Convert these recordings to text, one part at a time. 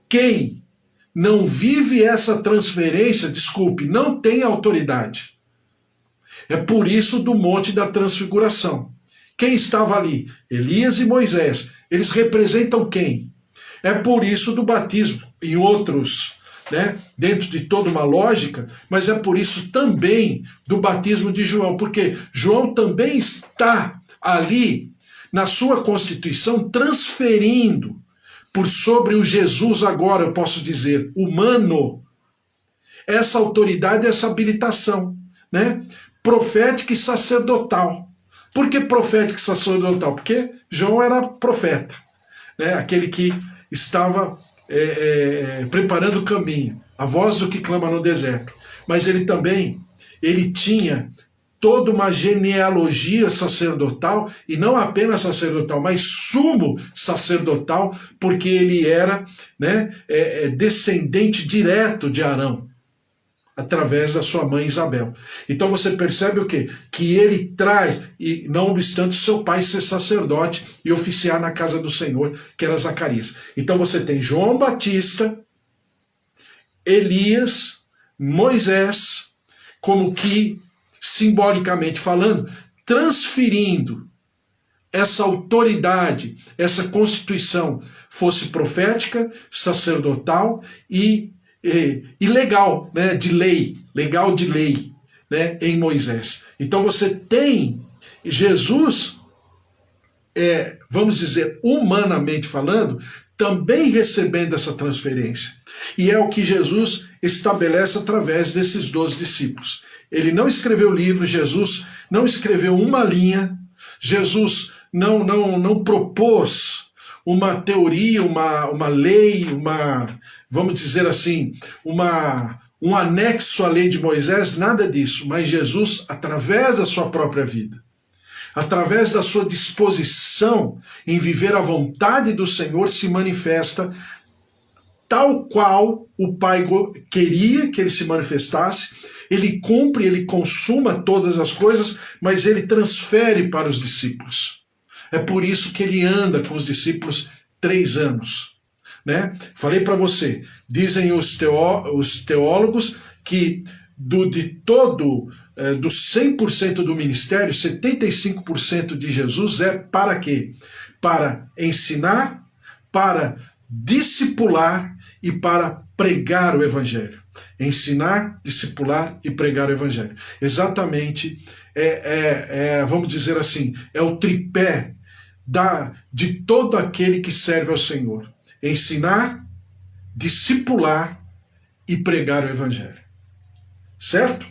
Quem não vive essa transferência, desculpe, não tem autoridade. É por isso do Monte da Transfiguração. Quem estava ali? Elias e Moisés. Eles representam quem? É por isso do batismo, em outros, né, dentro de toda uma lógica, mas é por isso também do batismo de João, porque João também está ali na sua constituição transferindo por sobre o Jesus agora, eu posso dizer, humano, essa autoridade, essa habilitação, né, profética e sacerdotal. Por que profética e sacerdotal? Porque João era profeta, né, aquele que estava preparando o caminho, a voz do que clama no deserto. Mas ele também, ele tinha toda uma genealogia sacerdotal, e não apenas sacerdotal, mas sumo sacerdotal, porque ele era, né, descendente direto de Arão, através da sua mãe Isabel. Então você percebe o quê? Que ele traz, e não obstante seu pai ser sacerdote e oficiar na casa do Senhor, que era Zacarias. Então você tem João Batista, Elias, Moisés, como que, simbolicamente falando, transferindo essa autoridade, essa constituição, fosse profética, sacerdotal e legal, né, de lei, legal de lei, né, em Moisés. Então você tem Jesus, vamos dizer, humanamente falando, também recebendo essa transferência. E é o que Jesus estabelece através desses 12 discípulos. Ele não escreveu livro, Jesus não escreveu uma linha, Jesus não propôs uma teoria, uma lei, vamos dizer assim, um anexo à lei de Moisés, nada disso. Mas Jesus, através da sua própria vida, através da sua disposição em viver a vontade do Senhor, se manifesta tal qual o Pai queria que ele se manifestasse. Ele cumpre, ele consuma todas as coisas, mas ele transfere para os discípulos. É por isso que ele anda com os discípulos 3 anos. Né? Falei para você, dizem os teólogos que do 100% do ministério, 75% de Jesus é para quê? Para ensinar, para discipular e para pregar o Evangelho. Ensinar, discipular e pregar o Evangelho. Exatamente, vamos dizer assim, é o tripé de todo aquele que serve ao Senhor. Ensinar, discipular e pregar o Evangelho. Certo?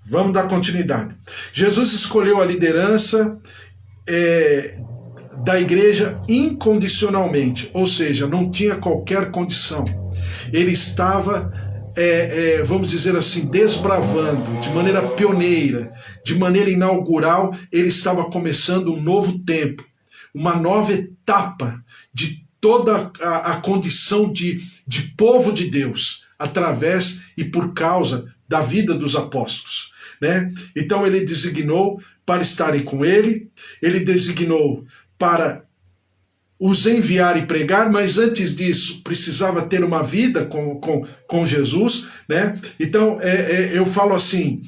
Vamos dar continuidade. Jesus escolheu a liderança da igreja incondicionalmente, ou seja, não tinha qualquer condição. Ele estava, vamos dizer assim, desbravando de maneira pioneira, de maneira inaugural, ele estava começando um novo tempo, uma nova etapa de toda a condição de povo de Deus, através e por causa da vida dos apóstolos. Né? Então ele designou para estarem com ele, ele designou para os enviar e pregar, mas antes disso precisava ter uma vida com Jesus, né? Então eu falo assim,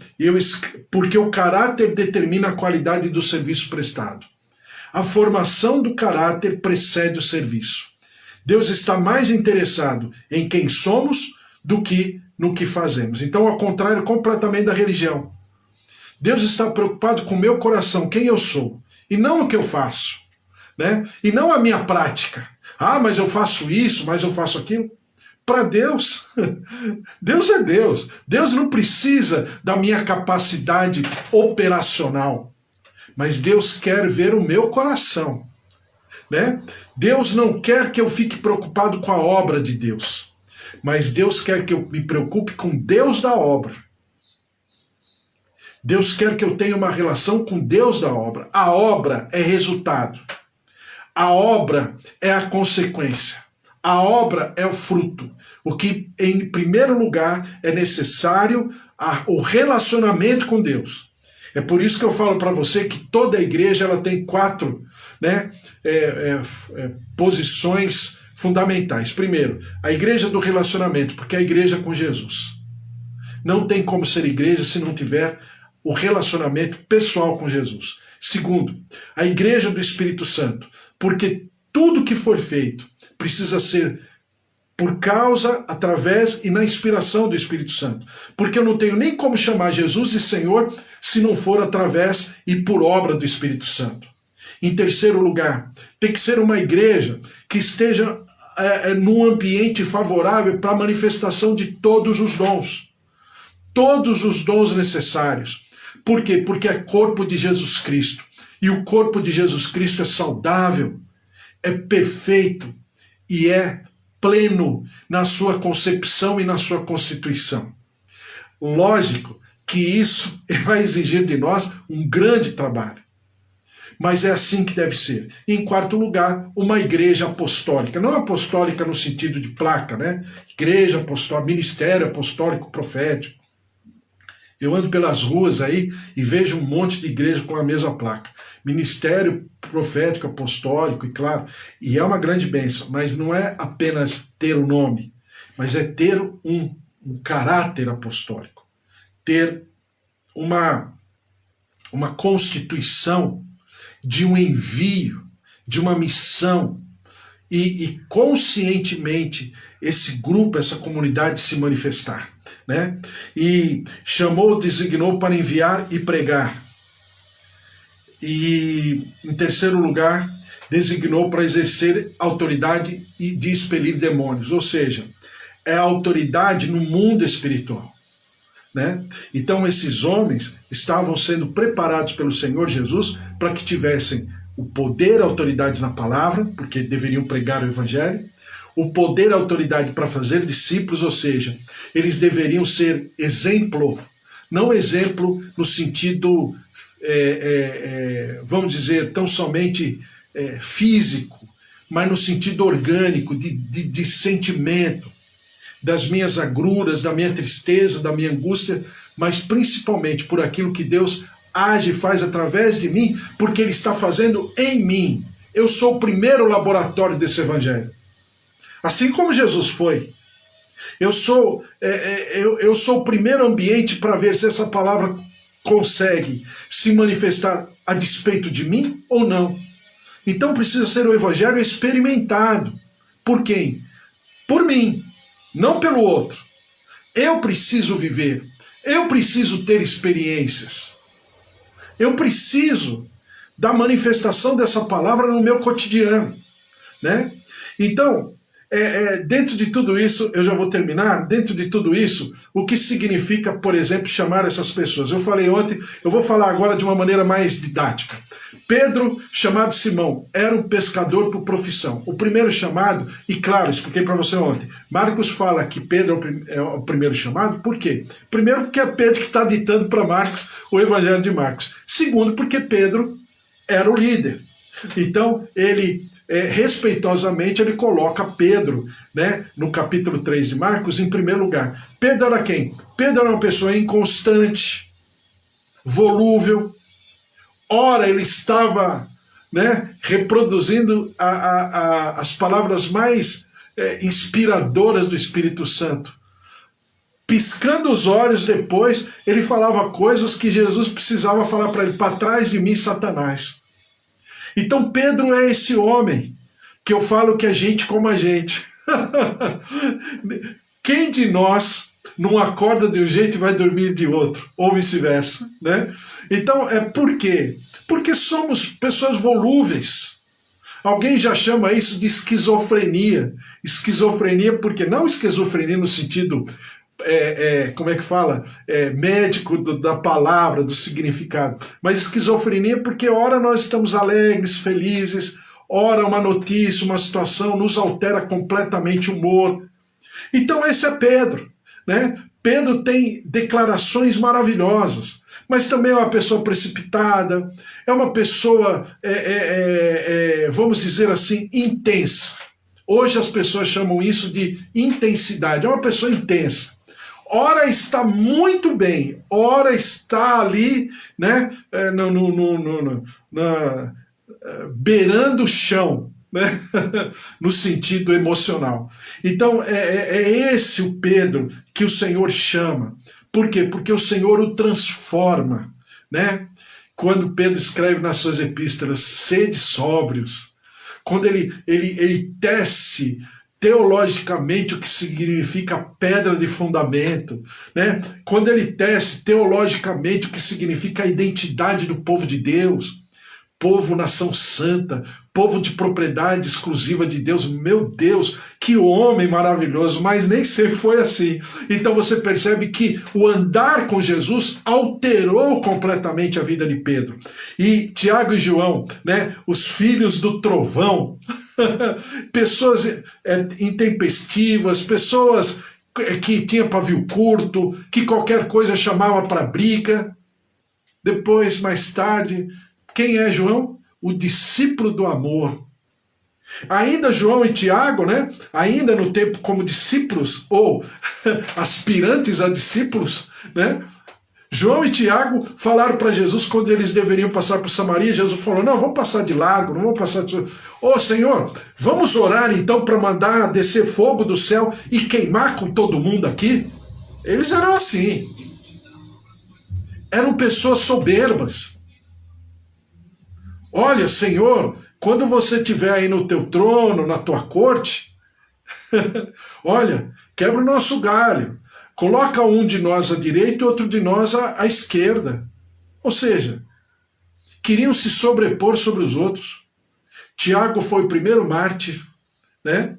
porque o caráter determina a qualidade do serviço prestado. A formação do caráter precede o serviço. Deus está mais interessado em quem somos do que no que fazemos. Então, ao contrário completamente da religião. Deus está preocupado com o meu coração, quem eu sou, e não o que eu faço. Né? E não a minha prática. Ah, mas eu faço isso, mas eu faço aquilo. Para Deus, Deus é Deus. Deus não precisa da minha capacidade operacional. Mas Deus quer ver o meu coração. Né? Deus não quer que eu fique preocupado com a obra de Deus. Mas Deus quer que eu me preocupe com Deus da obra. Deus quer que eu tenha uma relação com Deus da obra. A obra é resultado. A obra é a consequência. A obra é o fruto. O que, em primeiro lugar, é necessário o relacionamento com Deus. É por isso que eu falo para você que toda a igreja ela tem 4 posições fundamentais. Primeiro, a igreja do relacionamento, porque é a igreja com Jesus. Não tem como ser igreja se não tiver o relacionamento pessoal com Jesus. Segundo, a igreja do Espírito Santo, porque tudo que for feito precisa ser por causa, através e na inspiração do Espírito Santo. Porque eu não tenho nem como chamar Jesus de Senhor se não for através e por obra do Espírito Santo. Em terceiro lugar, tem que ser uma igreja que esteja num ambiente favorável para a manifestação de todos os dons. Todos os dons necessários. Por quê? Porque é corpo de Jesus Cristo. E o corpo de Jesus Cristo é saudável, é perfeito e é pleno na sua concepção e na sua constituição. Lógico que isso vai exigir de nós um grande trabalho. Mas é assim que deve ser. Em quarto lugar, uma igreja apostólica. Não apostólica no sentido de placa, né? Igreja apostólica, ministério apostólico profético. Eu ando pelas ruas aí e vejo um monte de igreja com a mesma placa. Ministério profético, apostólico, e claro, e é uma grande bênção, mas não é apenas ter o nome, mas é ter um caráter apostólico, ter uma constituição de um envio, de uma missão, e conscientemente esse grupo, essa comunidade se manifestar, né? E chamou, designou para enviar e pregar. E, em terceiro lugar, designou para exercer autoridade e de expelir demônios, ou seja, é a autoridade no mundo espiritual, né? Então esses homens estavam sendo preparados pelo Senhor Jesus para que tivessem o poder e a autoridade na palavra, porque deveriam pregar o evangelho, o poder e a autoridade para fazer discípulos, ou seja, eles deveriam ser exemplo, não exemplo no sentido, vamos dizer, tão somente físico, mas no sentido orgânico, de sentimento, das minhas agruras, da minha tristeza, da minha angústia, mas principalmente por aquilo que Deus age e faz através de mim, porque Ele está fazendo em mim. Eu sou o primeiro laboratório desse evangelho. Assim como Jesus foi. Eu sou o primeiro ambiente para ver se essa palavra consegue se manifestar a despeito de mim ou não. Então precisa ser o evangelho experimentado. Por quem? Por mim, não pelo outro. Eu preciso viver. Eu preciso ter experiências. Eu preciso da manifestação dessa palavra no meu cotidiano, né? Então, dentro de tudo isso, eu já vou terminar, dentro de tudo isso, o que significa, por exemplo, chamar essas pessoas? Eu falei ontem, eu vou falar agora de uma maneira mais didática. Pedro, chamado Simão, era um pescador por profissão. O primeiro chamado, e claro, expliquei para você ontem, Marcos fala que Pedro é o primeiro chamado, por quê? Primeiro porque é Pedro que está ditando para Marcos o evangelho de Marcos. Segundo, porque Pedro era o líder. Então, ele, respeitosamente, ele coloca Pedro, né, no capítulo 3 de Marcos, em primeiro lugar. Pedro era quem? Pedro era uma pessoa inconstante, volúvel. Ora, ele estava, né, reproduzindo as palavras mais inspiradoras do Espírito Santo. Piscando os olhos depois, ele falava coisas que Jesus precisava falar para ele: para trás de mim, Satanás. Então Pedro é esse homem que eu falo que é gente como a gente. Quem de nós não acorda de um jeito e vai dormir de outro, ou vice-versa, né? Então, por quê? Porque somos pessoas volúveis. Alguém já chama isso de esquizofrenia. Esquizofrenia porque não esquizofrenia no sentido, como é que fala? Médico da palavra, do significado. Mas esquizofrenia porque ora nós estamos alegres, felizes, ora uma notícia, uma situação nos altera completamente o humor. Então esse é Pedro, né? Pedro tem declarações maravilhosas, mas também é uma pessoa precipitada, é uma pessoa, vamos dizer assim, intensa. Hoje as pessoas chamam isso de intensidade, é uma pessoa intensa. Ora está muito bem, ora está ali, né, beirando o chão, né? No sentido emocional. Então, é esse o Pedro que o Senhor chama. Por quê? Porque o Senhor o transforma, né? Quando Pedro escreve nas suas epístolas, sede sóbrios, quando ele tece teologicamente o que significa pedra de fundamento, né? Quando ele tece teologicamente o que significa a identidade do povo de Deus, povo, nação santa, povo de propriedade exclusiva de Deus. Meu Deus, que homem maravilhoso, mas nem sempre foi assim. Então você percebe que o andar com Jesus alterou completamente a vida de Pedro. E Tiago e João, né, os filhos do trovão, pessoas intempestivas, pessoas que tinham pavio curto, que qualquer coisa chamava para briga. Depois, mais tarde, quem é João? O discípulo do amor. Ainda João e Tiago, né? Ainda no tempo como discípulos, ou aspirantes a discípulos, né? João e Tiago falaram para Jesus quando eles deveriam passar por Samaria. Jesus falou, não, vamos passar de largo, não vamos passar de... Ô Senhor, vamos orar então para mandar descer fogo do céu e queimar com todo mundo aqui? Eles eram assim. Eram pessoas soberbas. Olha, Senhor, quando você estiver aí no teu trono, na tua corte, olha, quebra o nosso galho, coloca um de nós à direita e outro de nós à esquerda. Ou seja, queriam se sobrepor sobre os outros. Tiago foi o primeiro mártir, né,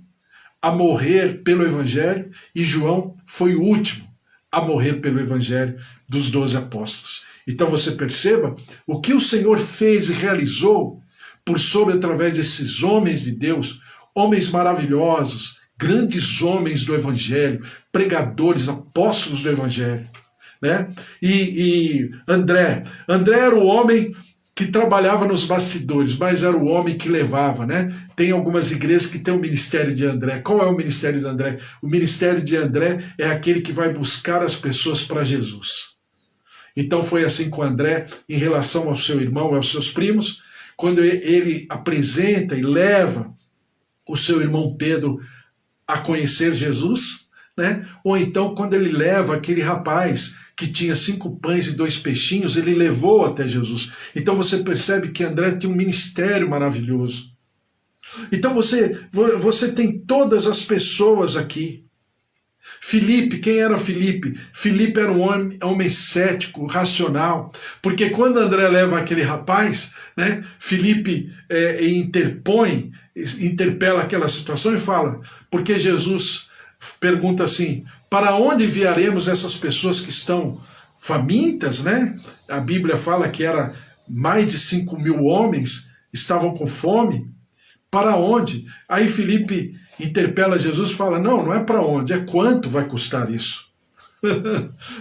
a morrer pelo Evangelho, e João foi o último a morrer pelo Evangelho dos 12 apóstolos. Então você perceba o que o Senhor fez e realizou por sobre através desses homens de Deus, homens maravilhosos, grandes homens do Evangelho, pregadores, apóstolos do Evangelho, né? E André era o homem que trabalhava nos bastidores, mas era o homem que levava, né? Tem algumas igrejas que tem o ministério de André. Qual é o ministério de André? O ministério de André é aquele que vai buscar as pessoas para Jesus. Então foi assim com André em relação ao seu irmão, aos seus primos, quando ele apresenta e leva o seu irmão Pedro a conhecer Jesus, né? Ou então quando ele leva aquele rapaz que tinha 5 pães e 2 peixinhos, ele levou até Jesus. Então você percebe que André tem um ministério maravilhoso. Então você tem todas as pessoas aqui. Filipe, quem era Filipe? Filipe era um homem cético, racional, porque quando André leva aquele rapaz, né, Filipe interpela aquela situação e fala, porque Jesus pergunta assim, para onde enviaremos essas pessoas que estão famintas, né? A Bíblia fala que era mais de 5.000 homens, estavam com fome, para onde? Aí Filipe interpela Jesus e fala, não é para onde, é quanto vai custar isso.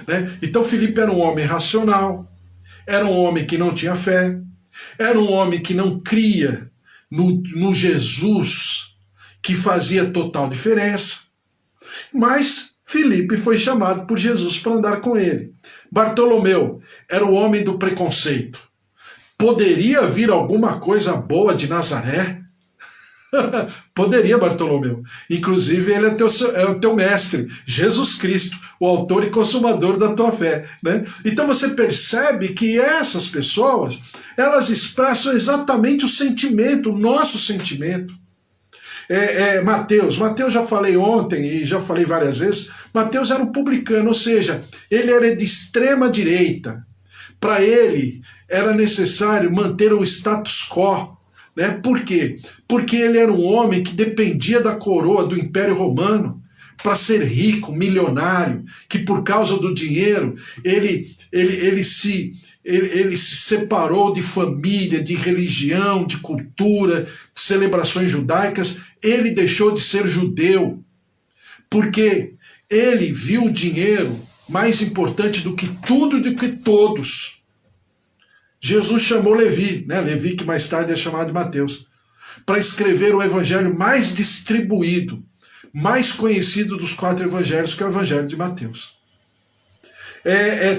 Né? Então Filipe era um homem racional, era um homem que não tinha fé, era um homem que não cria no Jesus que fazia total diferença, mas Filipe foi chamado por Jesus para andar com ele. Bartolomeu era o homem do preconceito. Poderia vir alguma coisa boa de Nazaré? Poderia, Bartolomeu. Inclusive, ele é o teu mestre, Jesus Cristo, o autor e consumador da tua fé, né? Então você percebe que essas pessoas, elas expressam exatamente o sentimento, o nosso sentimento. Mateus já falei ontem e já falei várias vezes, Mateus era um publicano, ou seja, ele era de extrema direita. Para ele era necessário manter o status quo. Né? Por quê? Porque ele era um homem que dependia da coroa do Império Romano para ser rico, milionário, que por causa do dinheiro ele se separou de família, de religião, de cultura, celebrações judaicas. Ele deixou de ser judeu, porque ele viu o dinheiro mais importante do que tudo e do que todos. Jesus chamou Levi, né? Levi que mais tarde é chamado de Mateus, para escrever o evangelho mais distribuído, mais conhecido dos 4 evangelhos, que é o evangelho de Mateus.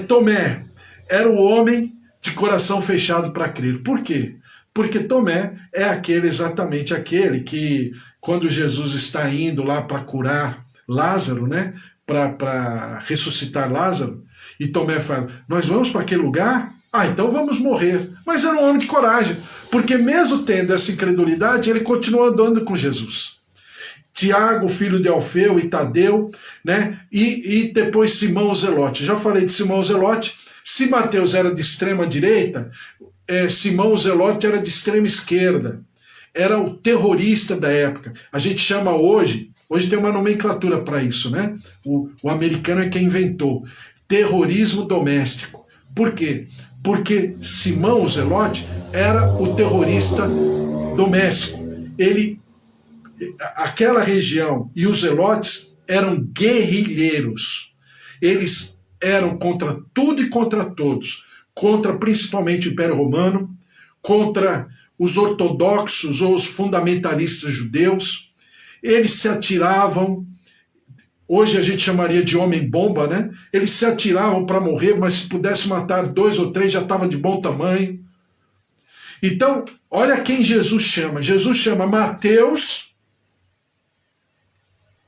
Tomé era o homem de coração fechado para crer. Por quê? Porque Tomé é exatamente aquele que, quando Jesus está indo lá para curar Lázaro, né? Para ressuscitar Lázaro, e Tomé fala: nós vamos para aquele lugar? Ah, então vamos morrer. Mas era um homem de coragem, porque mesmo tendo essa incredulidade, ele continua andando com Jesus. Tiago, filho de Alfeu, e Tadeu, né? E depois Simão o Zelote. Já falei de Simão o Zelote. Se Mateus era de extrema direita, Simão o Zelote era de extrema esquerda. Era o terrorista da época. A gente chama hoje tem uma nomenclatura para isso, né? O americano é quem inventou. Terrorismo doméstico. Por quê? Porque Simão o Zelote era o terrorista doméstico. Aquela região e os zelotes eram guerrilheiros. Eles eram contra tudo e contra todos. Contra principalmente o Império Romano, contra os ortodoxos ou os fundamentalistas judeus. Eles se atiravam, hoje a gente chamaria de homem-bomba, né? Eles se atiravam para morrer, mas se pudesse matar 2 ou 3 já estava de bom tamanho. Então, olha quem Jesus chama. Jesus chama Mateus,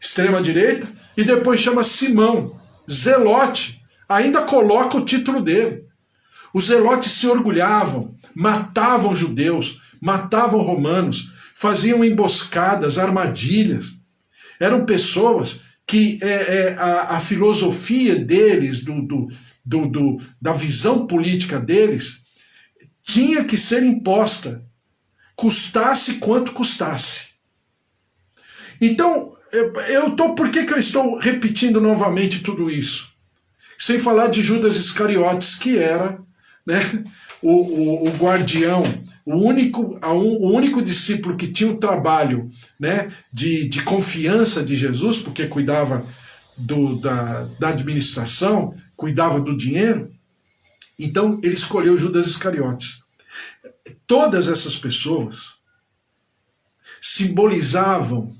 extrema-direita, e depois chama Simão, Zelote. Ainda coloca o título dele. Os zelotes se orgulhavam, matavam judeus, matavam romanos, faziam emboscadas, armadilhas. Eram pessoas que a filosofia deles, da visão política deles, tinha que ser imposta, custasse quanto custasse. Então, por que eu estou repetindo novamente tudo isso? Sem falar de Judas Iscariotes, que era, né, o guardião, o único discípulo que tinha o trabalho, né, de confiança de Jesus, porque cuidava da administração, cuidava do dinheiro. Então ele escolheu Judas Iscariotes. Todas essas pessoas simbolizavam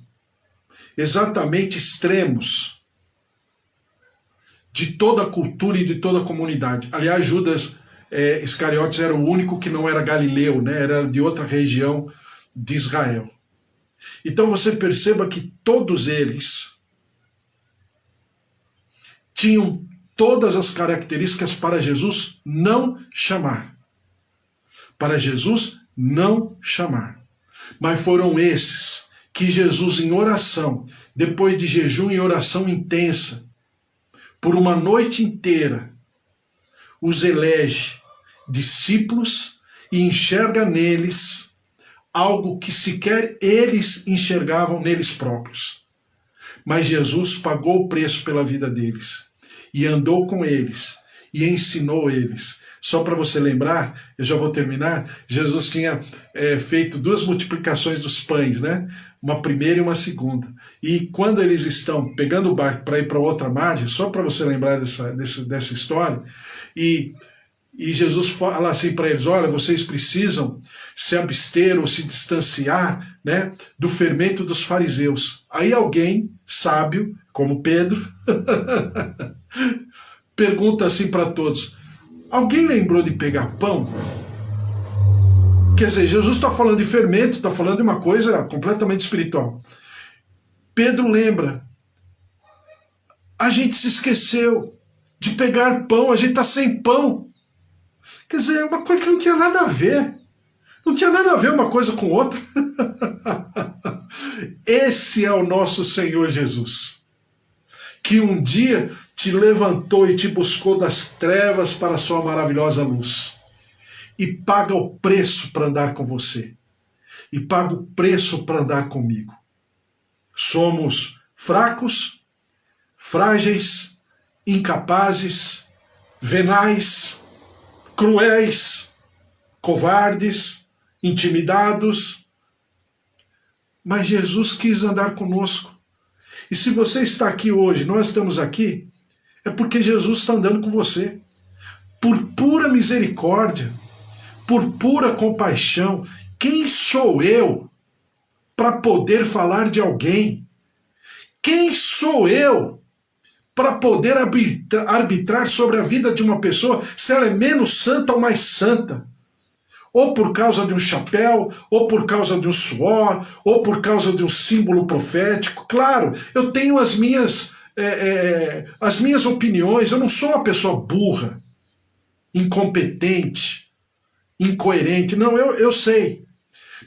exatamente extremos de toda a cultura e de toda a comunidade. Aliás, Judas Iscariotes era o único que não era galileu, né? Era de outra região de Israel. Então você perceba que todos eles tinham todas as características para Jesus não chamar. Para Jesus não chamar. Mas foram esses que Jesus, em oração, depois de jejum e oração intensa, por uma noite inteira, os elege discípulos e enxerga neles algo que sequer eles enxergavam neles próprios. Mas Jesus pagou o preço pela vida deles e andou com eles e ensinou eles. Só para você lembrar, eu já vou terminar, Jesus tinha feito 2 multiplicações dos pães, né? Uma primeira e uma segunda. E quando eles estão pegando o barco para ir para outra margem, só para você lembrar dessa história, e Jesus fala assim para eles: olha, vocês precisam se abster ou se distanciar, né, do fermento dos fariseus. Aí alguém sábio, como Pedro, pergunta assim para todos: alguém lembrou de pegar pão? Quer dizer, Jesus está falando de fermento, está falando de uma coisa completamente espiritual. Pedro lembra: a gente se esqueceu de pegar pão, a gente está sem pão. Quer dizer, uma coisa que não tinha nada a ver. Não tinha nada a ver uma coisa com outra. Esse é o nosso Senhor Jesus, que um dia te levantou e te buscou das trevas para a sua maravilhosa luz. E paga o preço para andar com você. E paga o preço para andar comigo. Somos fracos, frágeis, incapazes, venais, cruéis, covardes, intimidados. Mas Jesus quis andar conosco. E se você está aqui hoje, nós estamos aqui, é porque Jesus está andando com você. Por pura misericórdia, por pura compaixão. Quem sou eu para poder falar de alguém? Quem sou eu para poder arbitrar sobre a vida de uma pessoa, se ela é menos santa ou mais santa? ou por causa de um chapéu, ou por causa de um suor, ou por causa de um símbolo profético. Claro, eu tenho as minhas opiniões, eu não sou uma pessoa burra, incompetente, incoerente. Não, eu sei.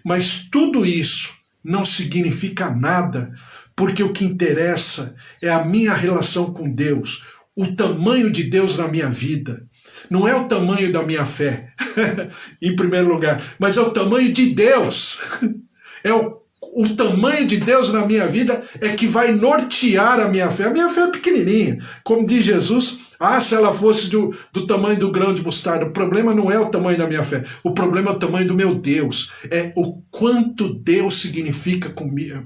Mas tudo isso não significa nada, porque o que interessa é a minha relação com Deus, o tamanho de Deus na minha vida. Não é o tamanho da minha fé, em primeiro lugar, mas é o tamanho de Deus. É o tamanho de Deus na minha vida é que vai nortear a minha fé. A minha fé é pequenininha. Como diz Jesus, se ela fosse do tamanho do grão de mostarda. O problema não é o tamanho da minha fé. O problema é o tamanho do meu Deus. É o quanto Deus significa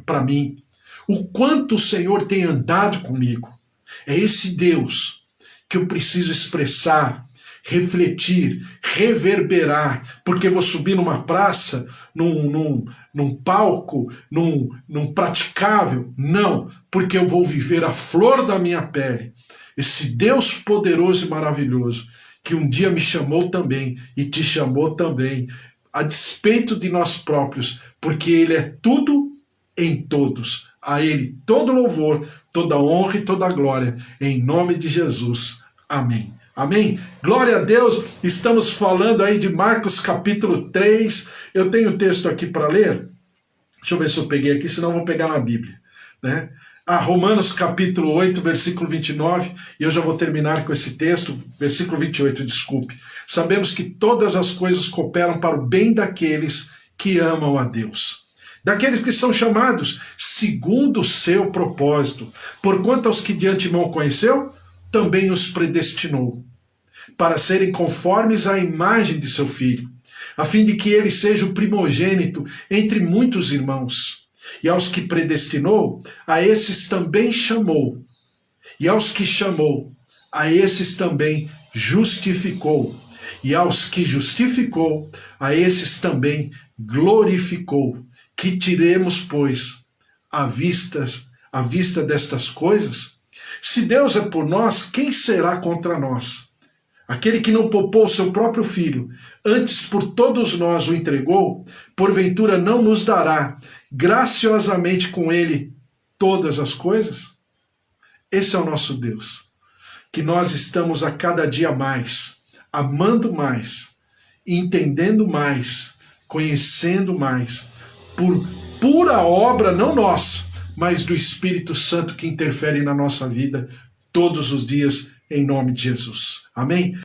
para mim. O quanto o Senhor tem andado comigo. É esse Deus que eu preciso expressar, refletir, reverberar, porque vou subir numa praça, num palco, num praticável. Não, porque eu vou viver a flor da minha pele. Esse Deus poderoso e maravilhoso, que um dia me chamou também e te chamou também, a despeito de nós próprios, porque Ele é tudo em todos. A Ele todo louvor, toda honra e toda glória, em nome de Jesus. Amém. Amém? Glória a Deus. Estamos falando aí de Marcos capítulo 3. Eu tenho o texto aqui para ler. Deixa eu ver se eu peguei aqui, senão eu vou pegar na Bíblia, né? Romanos capítulo 8, versículo 29, e eu já vou terminar com esse texto, versículo 28, desculpe. Sabemos que todas as coisas cooperam para o bem daqueles que amam a Deus, daqueles que são chamados segundo o seu propósito. Porquanto aos que de antemão conheceu, também os predestinou, para serem conformes à imagem de seu Filho, a fim de que ele seja o primogênito entre muitos irmãos. E aos que predestinou, a esses também chamou. E aos que chamou, a esses também justificou. E aos que justificou, a esses também glorificou. Que tiremos, pois, à vista destas coisas? Se Deus é por nós, quem será contra nós? Aquele que não poupou o seu próprio filho, antes por todos nós o entregou, porventura não nos dará graciosamente com ele todas as coisas? Esse é o nosso Deus, que nós estamos a cada dia mais, amando mais, entendendo mais, conhecendo mais, por pura obra, não nossa, mas do Espírito Santo que interfere na nossa vida todos os dias, em nome de Jesus. Amém?